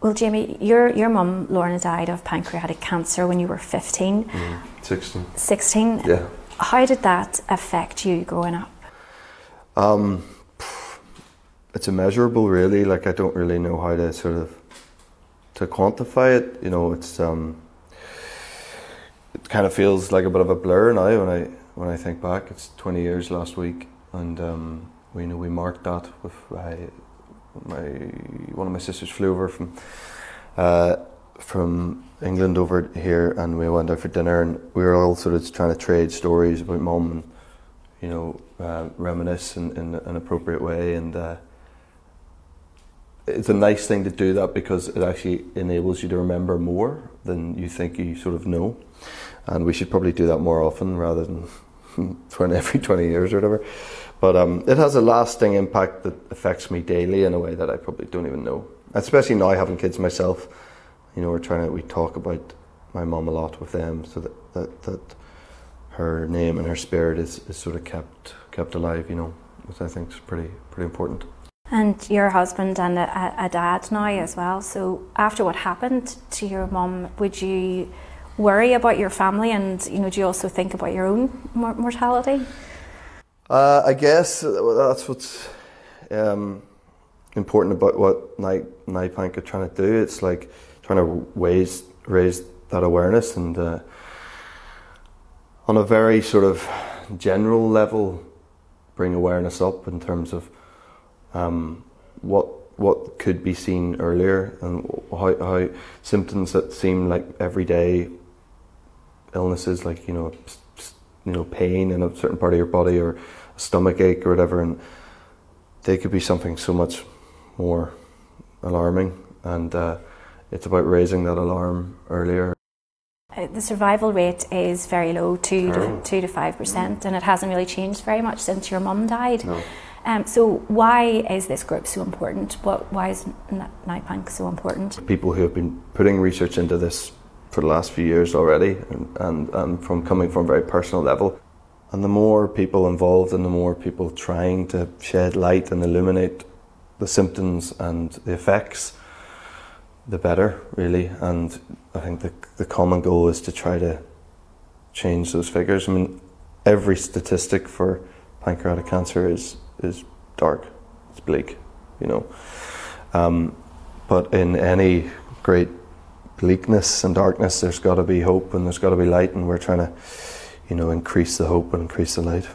Well, Jamie, your mum, Lorna, died of pancreatic cancer when you were 15. 16. 16? Yeah. How did that affect you growing up? It's immeasurable, really. Like, I don't really know how to to quantify it. You know, it's it kind of feels like a bit of a blur now when I think back. It's 20 years last week, and we marked that with one of my sisters flew over from England over here, and we went out for dinner, and we were all sort of trying to trade stories about mum and, you know, reminisce in an appropriate way, and it's a nice thing to do that because it actually enables you to remember more than you think you sort of know, and we should probably do that more often rather than every 20 years or whatever. But it has a lasting impact that affects me daily in a way that I probably don't even know. Especially now having kids myself, you know, we talk about my mum a lot with them, so that her name and her spirit is sort of kept alive, you know, which I think is pretty important. And your husband and a dad now as well. So after what happened to your mum, would you worry about your family, and, you know, do you also think about your own mortality? I guess that's what's important about what NI PanC are trying to do. It's like trying to raise that awareness, and on a very sort of general level, bring awareness up in terms of what could be seen earlier, and how symptoms that seem like everyday illnesses, like, you know, pain in a certain part of your body or a stomach ache or whatever, and they could be something so much more alarming, and it's about raising that alarm earlier. The survival rate is very low, 2 to 5%, and it hasn't really changed very much since your mum died. No. So why is this group so important? Why is NI PanC so important? People who have been putting research into this for the last few years already, and from coming from a very personal level. And the more people involved and the more people trying to shed light and illuminate the symptoms and the effects, the better, really. And I think the common goal is to try to change those figures. I mean, every statistic for pancreatic cancer is dark, it's bleak, you know. But in any great bleakness and darkness, there's got to be hope, and there's got to be light, and we're trying to, you know, increase the hope and increase the light.